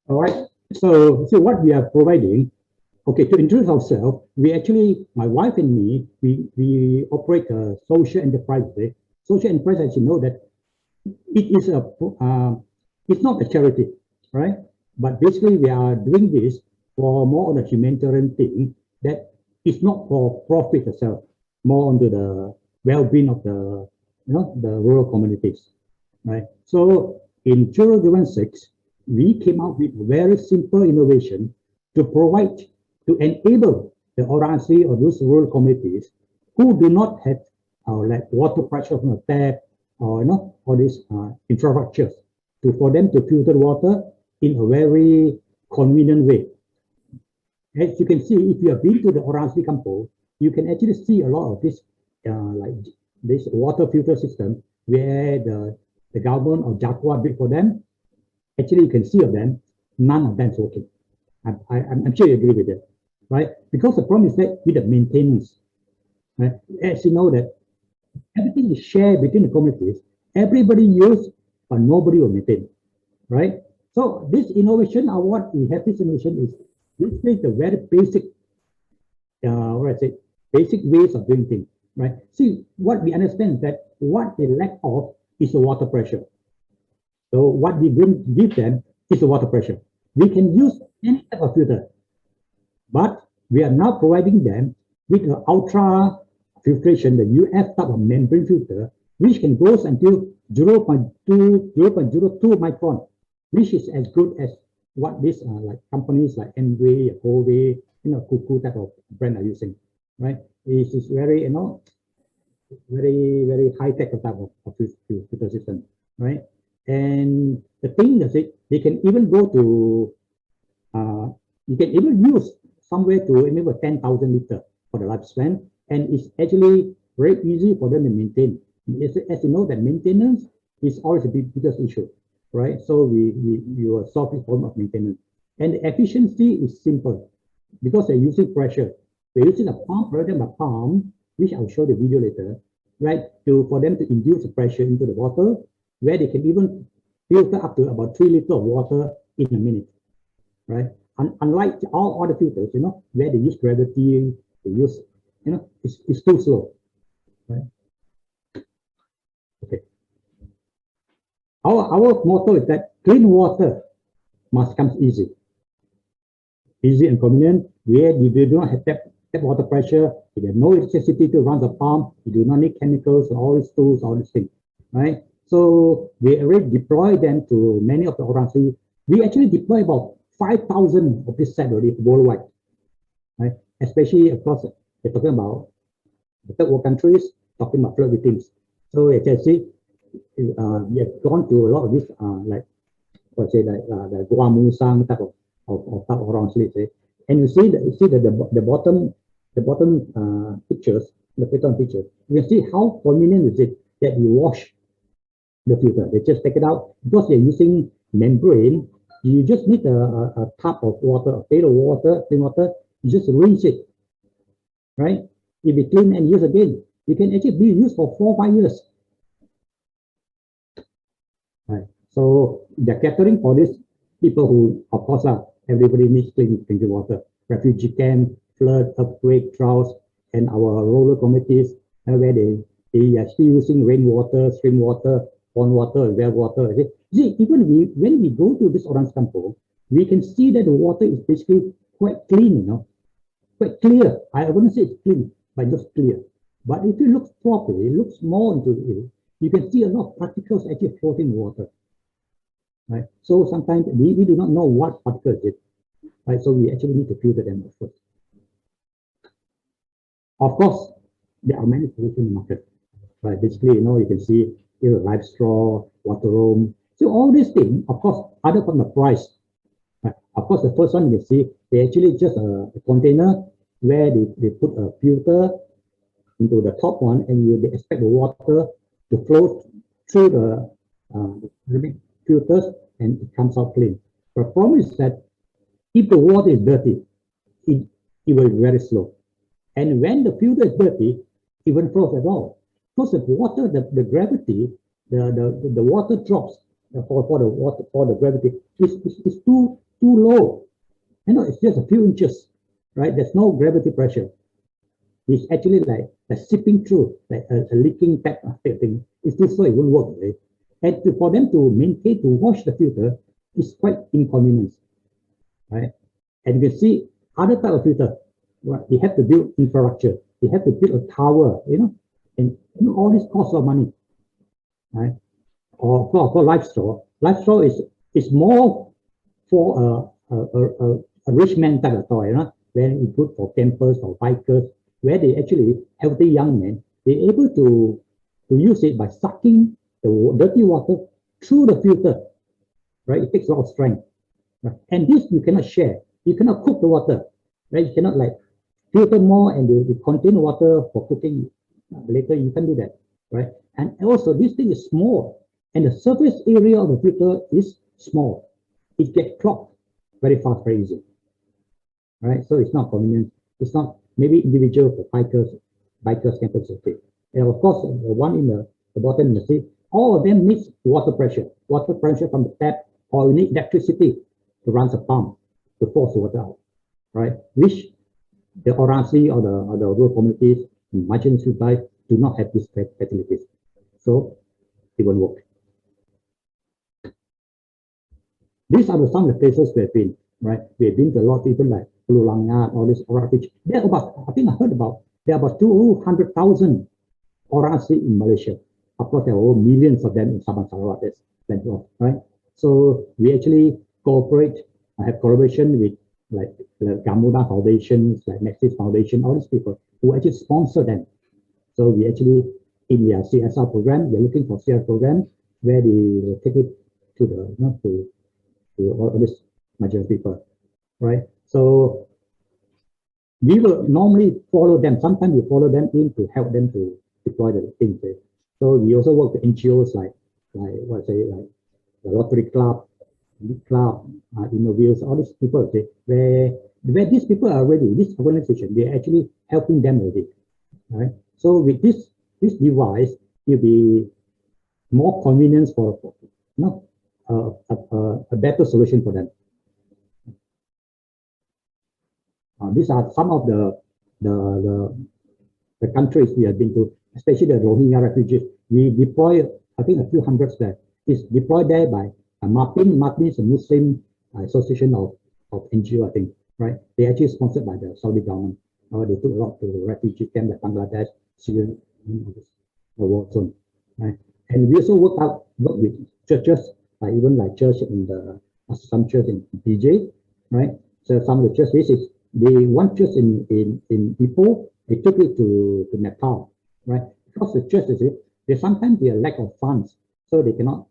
All right. So what we are providing, okay, to introduce ourselves, we actually, my wife and me, we operate a social enterprise. Social enterprise, as you know, that it is it's not a charity, right? But basically, we are doing this for more on a humanitarian thing that is not for profit itself, more onto the well-being of the, the rural communities, right? So in 2006, we came out with a very simple innovation to provide, to enable the Oransi or those rural communities who do not have like water pressure from the tap or all these infrastructures to for them to filter water in a very convenient way. As you can see, if you have been to the Oransi Campo, you can actually see a lot of this like this water filter system where the government or Jakwa built for them. Actually, you can see of them, none of them is working. I'm sure you agree with it, right? Because the problem is that with the maintenance, right? As you know that everything is shared between the communities, everybody use, but nobody will maintain, right? So this innovation, or what we have this innovation is, this is the very basic, what I say, basic ways of doing things, right? See, what we understand is that what they lack of is the water pressure. So what we give them is the water pressure. We can use any type of filter, but we are now providing them with an ultra filtration, the UF type of membrane filter, which can go until 0.02 micron, which is as good as what these like companies like Enway, Huawei, Cuckoo type of brand are using, right? It is very, very high tech type of filter system, right? And the thing is, they can even go to, you can even use somewhere to maybe 10,000 liter for the lifespan, and it's actually very easy for them to maintain. As you know, that maintenance is always a biggest issue, right? So we will solve this problem of maintenance. And the efficiency is simple because they're using pressure. We're using a pump rather than a pump, which I'll show the video later, right? For them to induce the pressure into the water, where they can even filter up to about 3 liters of water in a minute, right? Unlike all other filters, where they use gravity, they use, it's too slow, right? Okay. Our motto is that clean water must come easy and convenient, where you do not have tap water pressure, you have no electricity to run the pump, you do not need chemicals, all these tools, all these things, right? So we already deploy them to many of the Oransi. We actually deploy about 5,000 of this set already worldwide, right? Especially across, we're talking about the third world countries, talking about flood victims. So as you see, we have gone to a lot of these, like, let's say, the Guamusang type of Oransi, say. And you see the bottom pictures, the pattern picture. You can see how convenient is it that you wash the filter. They just take it out because they're using membrane. You just need a tub of water, a pail of water, clean water. You just rinse it, right? If you clean and use again, it can actually be used for 4 or 5 years. Right. So they're catering for these people who, of course, everybody needs clean drinking water. Refugee camp, flood, earthquake, droughts, and our rural communities where they are still using rainwater, stream water, pond water, well water. See, even when we go to this Orange Campo, we can see that the water is basically quite clean, quite clear. I wouldn't say it's clean, but just clear. But if you look properly, it looks more into it, you can see a lot of particles actually floating in water. Right? So sometimes we do not know what particles it is. Right? So we actually need to filter them first. Of course, there are many solutions in the market. Right? Basically, you can see here live straw, water room. So all these things, of course, other from the price. Right? Of course, the first one you see, they actually just a container where they put a filter into the top one, and they expect the water to flow through the filters, and it comes out clean. The problem is that if the water is dirty, it will be very slow. And when the filter is dirty, it won't flow at all. Because the water, the gravity the water drops for the gravity is too low. You know, it's just a few inches, right? There's no gravity pressure. It's actually like sipping through, like a leaking tap thing. It's too slow, it won't work. Right? And for them to maintain, to wash the filter is quite inconvenient, right? And you can see other type of filter, right? They have to build infrastructure. They have to build a tower, and all this costs a lot of money, right? Or for livestock. Livestock is more for a rich man type of toy, where it's good for campers or bikers, where they actually healthy young men, they're able to use it by sucking the dirty water through the filter, right? It takes a lot of strength, right? And this you cannot share. You cannot cook the water, right? You cannot like filter more and you contain water for cooking later. You can do that, right? And also this thing is small, and the surface area of the filter is small. It gets clogged very fast, very easy, right? So it's not convenient. It's not maybe individual for bikers, campers, okay. And of course, the one in the bottom, you see, all of them needs water pressure from the tap, or you need electricity to run the pump to force the water out, right? Which the RRC or the rural communities in marginal life do not have these facilities. So it won't work. These are some of the places we have been, right? We have been to a lot of people like Pulangat, all this RRC. There are about, I think I heard about, there are about 200,000 RRC in Malaysia. Of course, there are millions of them in Sabah Sarawak, that's plenty of, right? So we actually cooperate, have collaboration with like the Gamuda Foundations, like Nexus Foundation, all these people who actually sponsor them. So we actually, in their CSR program, we're looking for CSR program where they take it to the, to all these marginal people, right? So we will normally follow them. Sometimes we follow them in to help them to deploy the things. Right? So we also work with NGOs like what I say, like the Rotary Club, Innovials, all these people, okay, where these people are already, this organization, they're actually helping them already, right? So with this device, it'll be more convenience for a better solution for them. These are some of the countries we have been to, especially the Rohingya refugees. We deploy, I think, a few hundreds there. It's deployed there by MAPIN. MAPIN is a Muslim association of NGO, I think, right? They actually sponsored by the Saudi government. They took a lot to the refugee camp like Bangladesh, Syria, the war zone, right? And we also work with churches, even like church in some church in PJ, right? So some of the churches, one church in Ipoh, they took it to Nepal, right? Because the church they sometimes they lack of funds, so they cannot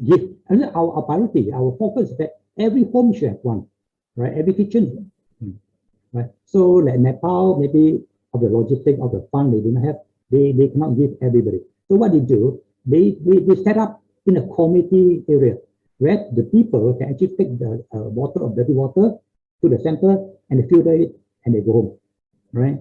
give. And our priority, our focus is that every home should have one, right? Every kitchen, right? So like Nepal, maybe of the logistic of the fund they do not have, they cannot give everybody. So what they do, they set up in a community area where the people can actually take the dirty water to the center and they filter it and they go home, right?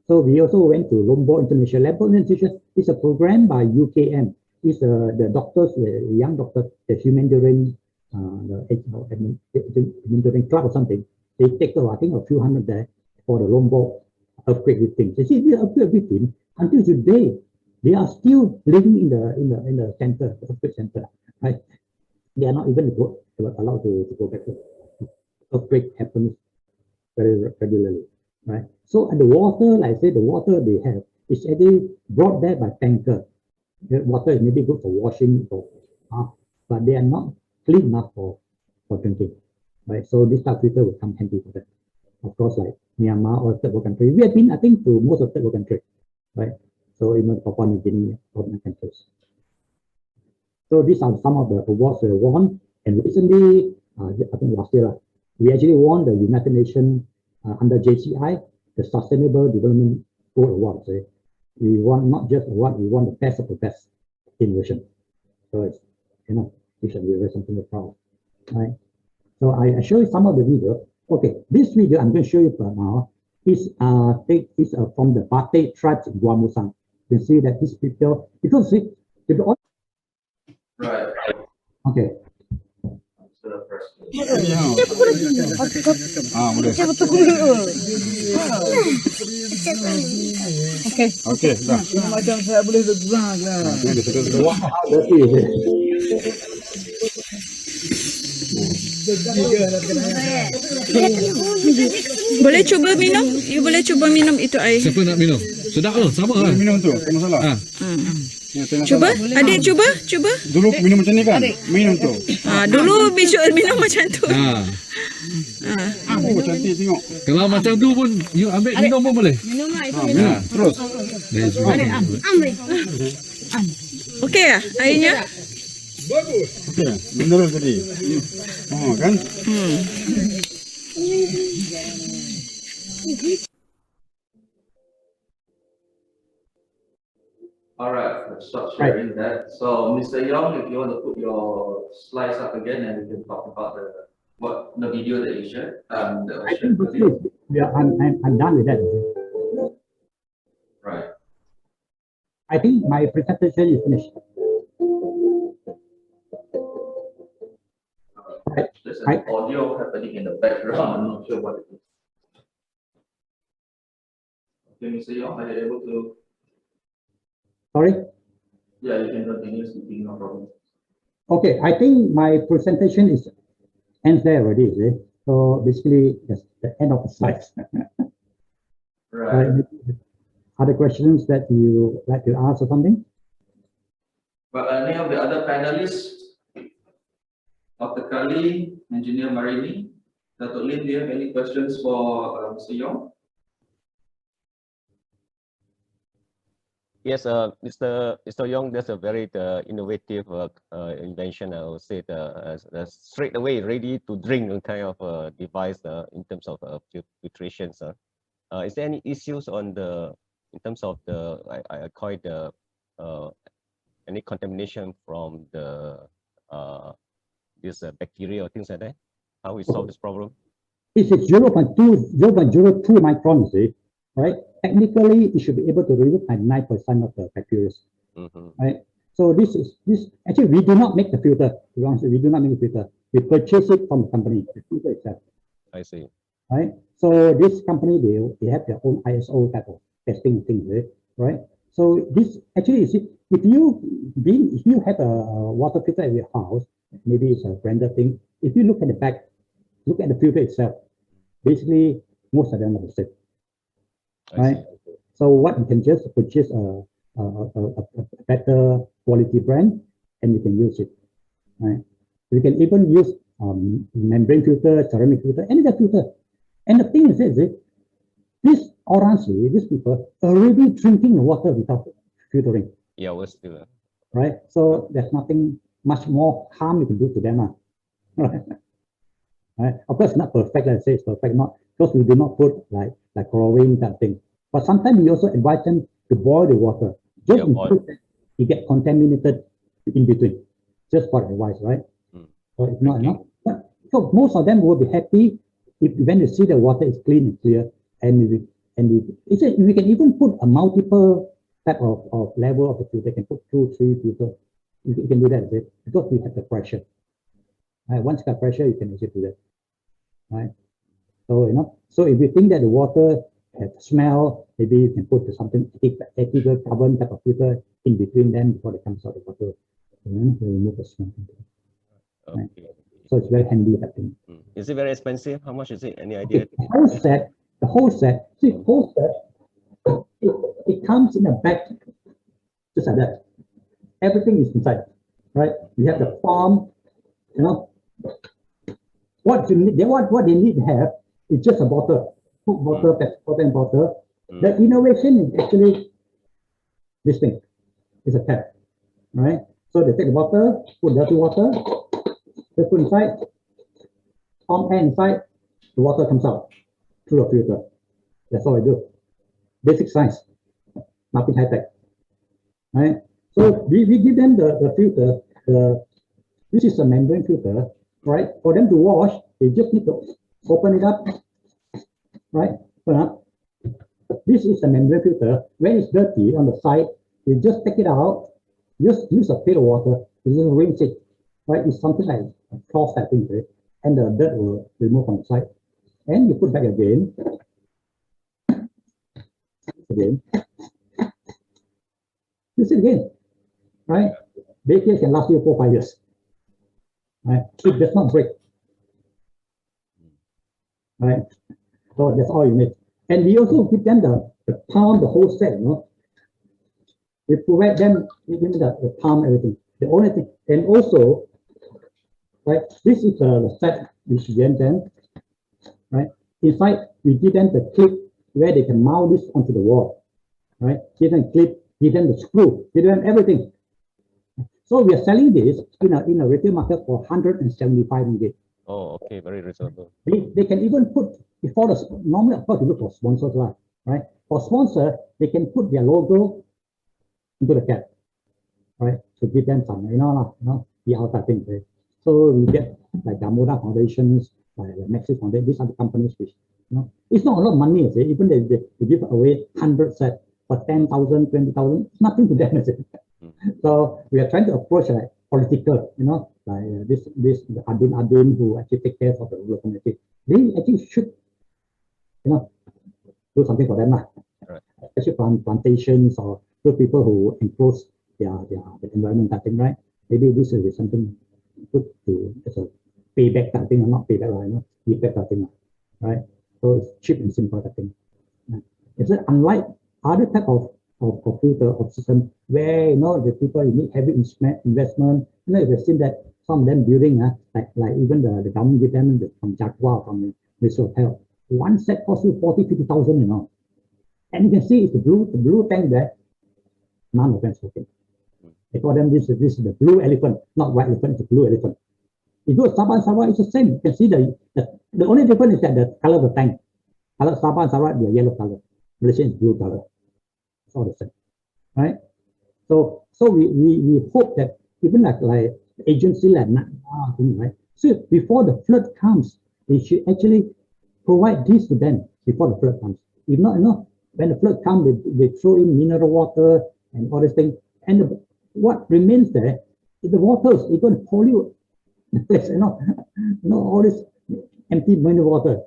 So we also went to Lombok International Laboratory Institution. It's a program by UKM. It's the doctors, the young doctors, the humanitarian, humanitarian club or something. They take, I think, a few hundred there for the Lombok earthquake victims. You see, these earthquake victims, until today, they are still living in the center, the earthquake center, right? They are not even allowed to go back. Earthquake happens very regularly, right? So and the water, like I said, the water they have is actually brought there by tanker. The water is maybe good for washing, but they are not clean enough for drinking, right? So this type of filter will come handy for that. Of course, like Myanmar or third world country, we have been, I think, to most of third world country, right? So even Papua New Guinea, other countries. So these are some of the awards we won, and recently, I think last year, we actually won the United Nations under JCI, the Sustainable Development Goal Award. So we won not just award, we won the best of the best innovation. So it's, we should be very something to be proud of, right? So I show you some of the video. Okay, this video I'm going to show you now is from the Batek tribes in Guamusang. You can see that this picture, because see, Right. Okay. So the first one. Okey, dah. Macam saya boleh bergerak lah. How dirty is it? Boleh cuba minum? You boleh cuba minum itu air. Siapa nak minum? Sedap tu, sama lah. Minum tu, tak masalah. Ah. Ya, tak masalah. Cuba, adik cuba, cuba. Dulu minum macam ni kan? Minum tu. Dulu minum macam tu. Oh, cantik tengok. Kalau macam tu pun, you ambil minum pun boleh. Minum, terus. Okey lah airnya? Okey, mineral tadi. Oh, kan? All right, let's stop sharing that. So, Mr. Young, if you want to put your slides up again, and we can talk about the video that you shared. I think I'm done with that. Right. I think my presentation is finished. There's an audio happening in the background. I'm not sure what it is. Okay, Mr. Young, are you able to? Sorry? Yeah, you can continue speaking, no problem. Okay, I think my presentation ends there already. So basically, that's the end of the slides. Right. Other questions that you like to ask or something? But any of the other panelists, Dr. Kali, Engineer Marini, Dr. Lin, do you have any questions for Mr. Young? Yes, Mr. Young, that's a very innovative invention. I would say straight away ready to drink kind of device in terms of filtration. Is there any issues on in terms of I call it any contamination from this bacteria or things like that? How we solve this problem? This is 0.02 microns, right? Technically, it should be able to remove 99% of the bacteria, right? So this actually we do not make the filter. To be honest, we do not make the filter. We purchase it from the company, the filter itself. I see. Right. So this company they have their own ISO type of testing things, right? So this actually is if you have a water filter at your house, maybe it's a branded thing. If you look at the back, look at the filter itself. Basically, most of them are the same. Right. So what you can just purchase a better quality brand, and you can use it. Right. You can even use membrane filter, ceramic filter, any other filter. And the thing is these people are already drinking the water without filtering. Yeah, we're still. Right. So there's nothing much more harm you can do to them. Right. Right. Of course, not perfect. Let's say it's perfect, not because we do not put like chlorine that thing. But sometimes we also advise them to boil the water, just in case you get contaminated in between. Just for advice, right? So it's not enough. But so most of them will be happy when you see the water is clean and clear, and we can even put a multiple type of level of the filter. You can put 2, 3 filters. You can do that, because we have the pressure. Right? Once you got pressure, you can also do that. Right? So so if you think that the water has smell, maybe you can put something ethical carbon type of filter in between them before it comes out of the water. To remove the smell. Right? So it's very handy, that thing. Is it very expensive? How much is it? Any idea? Okay. The whole set, it comes in a bag, just like that. Everything is inside, right? You have the form, what you need, what they need to have is just a bottle, bottle. The innovation is actually this thing. It's a tap, right? So they take the bottle, put dirty water, they put inside, pump air inside, the water comes out through a filter. That's all I do. Basic science, nothing high tech, right? So we give them the filter. This is a membrane filter, right? For them to wash, they just need to open it up, right? Open up. This is a membrane filter. When it's dirty on the side, you just take it out, Just use a pail of water, you just rinse it, right? It's something like a cloth type thing, right? And the dirt will remove from the side. And you put back again, use it again, right? Daycare can last you 4 or 5 years, right? It does not break, right? So that's all you need. And we also give them the palm, the whole set, you know. We provide them, we give them the palm, everything. The only thing, and also, right, this is the set which we give them, right? Inside, we give them the clip where they can mount this onto the wall, right? Give them clip, give them the screw, give them everything. So we are selling this in a retail market for 175 ringgit. Oh, okay, very reasonable. They can even put, before the, normally of course you look for sponsors, right? For sponsor, they can put their logo into the cap, right? To give them some, the outside thing. Right? So we get like Damoda Foundations, like the Nexus Foundation, these are the companies which, it's not a lot of money, even they give away 100 sets for 10,000, 20,000, it's nothing to them, So we are trying to approach like political, like this the Adin who actually take care of the rural community. They actually should, do something for them, right. Especially plantations or those people who enclose their environment, I think, right? Maybe this is something good to as a payback, I think, or not payback, payback, I think, right? So it's cheap and simple, I think. It's unlike other type of filter of system where the people need heavy investment. If you've seen that some of them building, like even the government give them from Jaguar, from the Resort Hotel, one set costs you 40,000-50,000, And you can see it's the blue tank there. None of them smoking. They call them this is the blue elephant, not white elephant, it's a blue elephant. You go to Sabah and Sarawak, it's the same. You can see the only difference is that the color of the tank. Color Sabah and Sarawak, they're yellow color. Malaysia is blue color. It's all the same. Right? So we hope that even like agency like right? So before the flood comes, they should actually provide this to them before the flood comes. If not, when the flood comes, they throw in mineral water and all this thing. And what remains there is the waters. It's going to pollute the place, all this empty mineral water.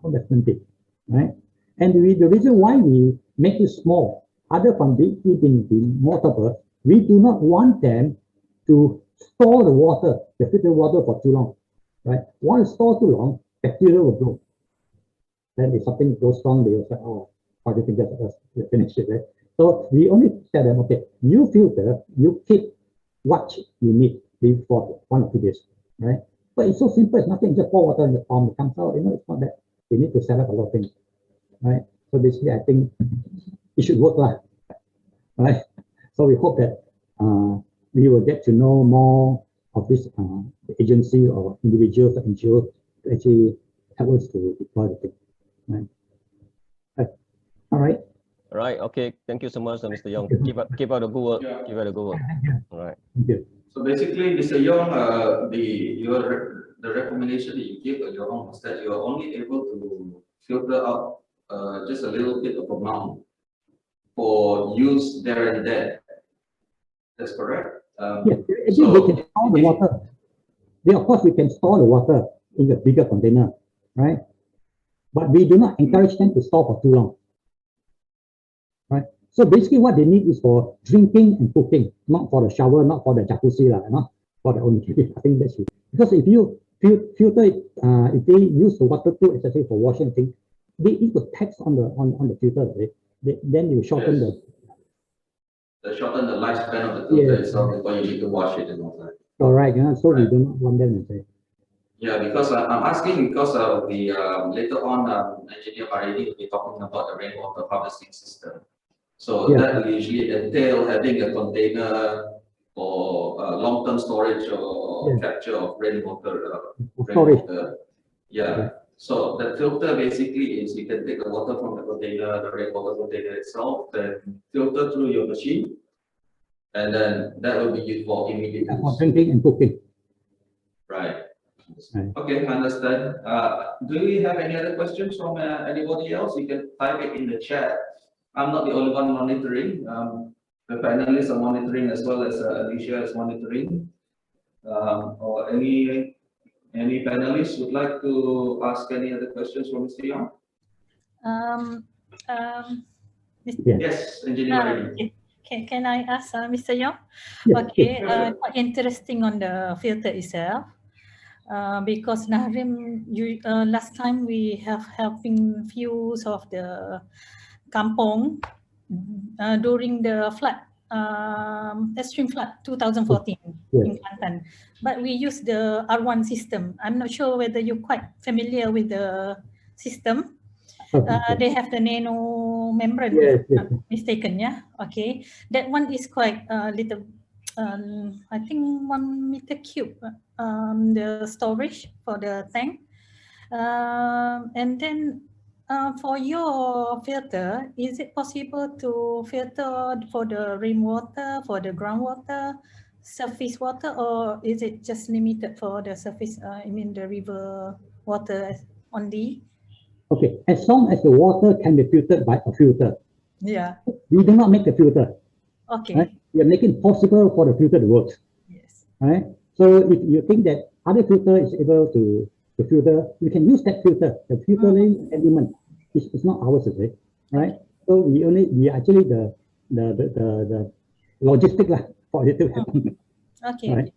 That's empty, right? And the reason why we make it small, other from being mortable, we do not want them to store the water, the filtered water for too long, right? Once store too long, bacteria will grow. Then if something goes wrong, they will say, oh, how do you think that's finished it, right? So we only tell them, okay, you filter, you keep what you need for 1 or 2 days, right? But it's so simple, it's nothing, just pour water in the palm, it comes out, it's not that. We need to set up a lot of things, right? So basically, I think it should work, right? So we hope that we will get to know more of this agency or individuals or NGOs to actually help us to deploy the thing, right? All right. All right. Okay. Thank you so much, Mr. Yong. Keep up the good work. Yeah. Keep up the good work. All right. Thank you. So basically, Mr. Yong, the recommendation that you give at your home is that you are only able to filter out just a little bit of amount for use there and then. That's correct. Yes, we can store the water. Of course, we can store the water in a bigger container, right? But we do not encourage them to store for too long, right? So basically, what they need is for drinking and cooking, not for the shower, not for the jacuzzi, for the only. I think that's it. Because if you filter it, if they use the water too excessively for washing things, they put tax on the filter, right? Then you shorten shorten the lifespan of the filter itself before you need to wash it and all that. Correct. So we do not want them to say. Yeah, because I'm asking because of the later on, Engineer Marini will be talking about the rainwater harvesting system. So that will usually entail having a container for long-term storage or capture of rainwater. Yeah. So the filter basically is you can take the water from the container, the rainwater container itself, then filter through your machine, and then that will be used for immediate use. For drinking and cooking. Right. Right. Okay, understand. Do we have any other questions from anybody else? You can type it in the chat. I'm not the only one monitoring. the panelists are monitoring as well as Alicia is monitoring. Or any panelists would like to ask any other questions from Mr. Young? Um, Yes, Engineer Marini. can I ask Mr. Young? Yes, Okay, sure. quite interesting on the filter itself. Because Nahrim, last time we have having views of the kampong during the flood, extreme flood 2014 in Kelantan. But we use the R1 system. I'm not sure whether you're quite familiar with the system. They have the nano membrane, if I'm not mistaken, yeah. Okay, that one is quite little. I think 1 meter cube. The storage for the tank, and then for your filter, is it possible to filter for the rainwater, for the groundwater, surface water, or is it just limited for the surface? I mean the river water only? Okay, as long as the water can be filtered by a filter. Yeah. We do not make the filter. Okay. Right? We are making it possible for the filter to work. Yes. Right? So if you think that other filter is able to filter, you can use that filter. The filtering element is not ours, is it? Right? So we actually the logistic for it to happen. Okay. Right?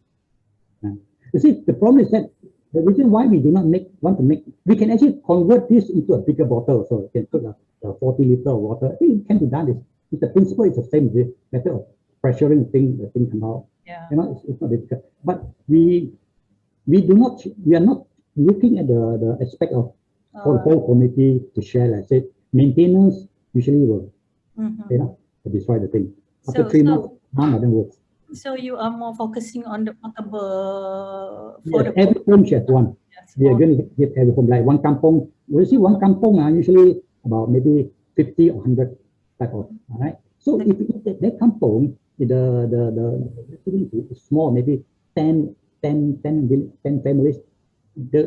You see, the problem is that the reason why we do not want to make, we can actually convert this into a bigger bottle. So you can put a 40 liter of water. I think it can be done. It's the principle is the same. The method of pressuring the thing come out. Yeah. You know, it's not difficult. But we are not looking at the aspect of for the whole community to share. Like I said, maintenance usually will destroy the thing. After 3 months, none of them works. So you are more focusing on the potable. Yes, every home should have one. We are going to give every home like one kampong. We see one kampong usually about maybe 50 or 100 type of. All right. So if that kampong, the is small, maybe 10 families,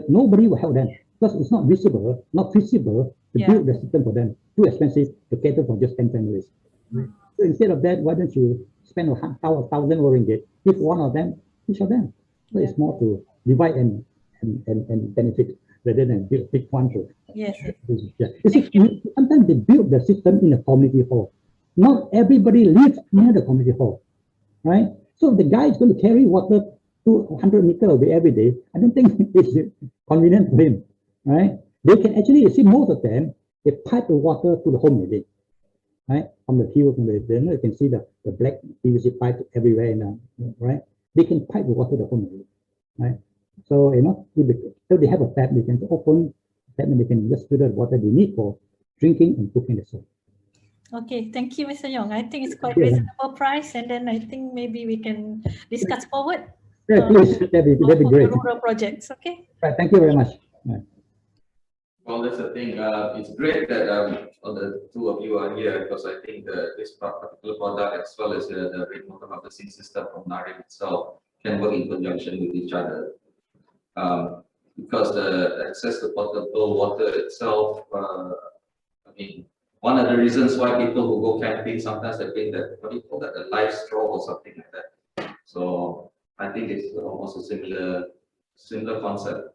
nobody will help them because it's not visible, not feasible to build the system for them. Too expensive to cater for just 10 families. So instead of that, why don't you spend 1,000 ringgit, give one of them, each of them. So it's more to divide and benefit rather than build a big one. Yes. Yeah. You see, sometimes they build the system in a community hall. Not everybody lives near the community hall, right? So the guy is going to carry water 200 meters away every day. I don't think it's convenient for him, right? They can actually, you see, most of them, they pipe the water to the home maybe. Right, from the hill, from you can see the black PVC pipe everywhere, right? They can pipe the water to the home, right? So so they have a tap, they can open tap and they can just fill the water they need for drinking and cooking as well. Okay, thank you, Mr. Young. I think it's quite reasonable price, and then I think maybe we can discuss forward. Yeah, please, that'd be great. Rural projects, okay? Right, thank you very much. Right. Well, that's the thing. It's great that the two of you are here because I think this particular product as well as the rainwater harvesting system from Nahrim itself can work in conjunction with each other. Because the access to potable water itself, I mean, one of the reasons why people who go camping sometimes they think that what do you call that, a life straw or something like that. So I think it's almost a similar concept.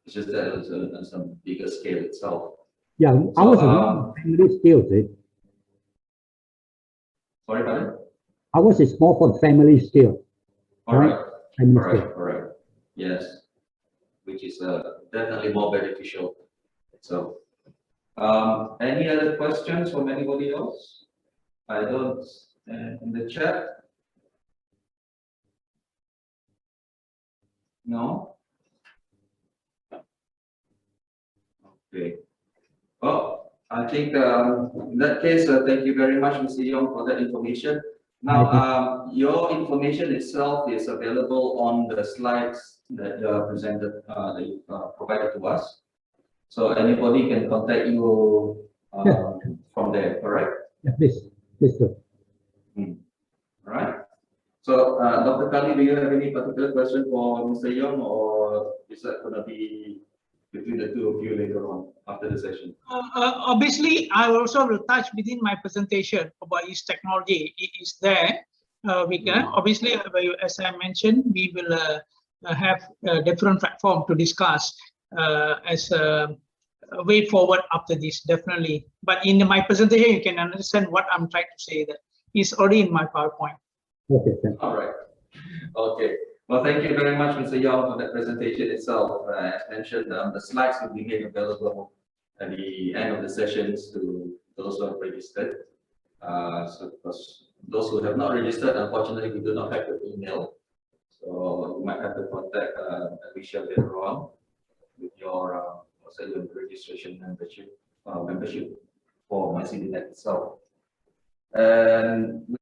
It's just that it's on some bigger scale itself. Yeah, so, ours is family scale, right? Sorry, pardon? Ours is more for the family scale. All right. Family All right. scale. All right. Yes. Which is definitely more beneficial. So, any other questions from anybody else? I don't. In the chat. No. Okay. Well, I think in that case, thank you very much, Mr. Young, for that information. Now, your information itself is available on the slides that you presented, that you provided to us. So anybody can contact you from there, correct? Yeah, please do. All right. So, Dr. Kali, do you have any particular question for Mr. Young, or is that going to be between the two of you later on after the session. Obviously, I also will touch within my presentation about its technology. It is there. We can obviously, as I mentioned, we will have a different platform to discuss as a way forward after this, definitely. But in my presentation, you can understand what I'm trying to say. That is already in my PowerPoint. Okay, thank you. All right. Okay. Well, thank you very much, Mr. Yong, for that presentation itself. As mentioned, the slides will be made available at the end of the sessions to those who have registered. So because those who have not registered, unfortunately, we do not have your email. So you might have to contact Alicia later on with your registration membership for MyCityNet itself. And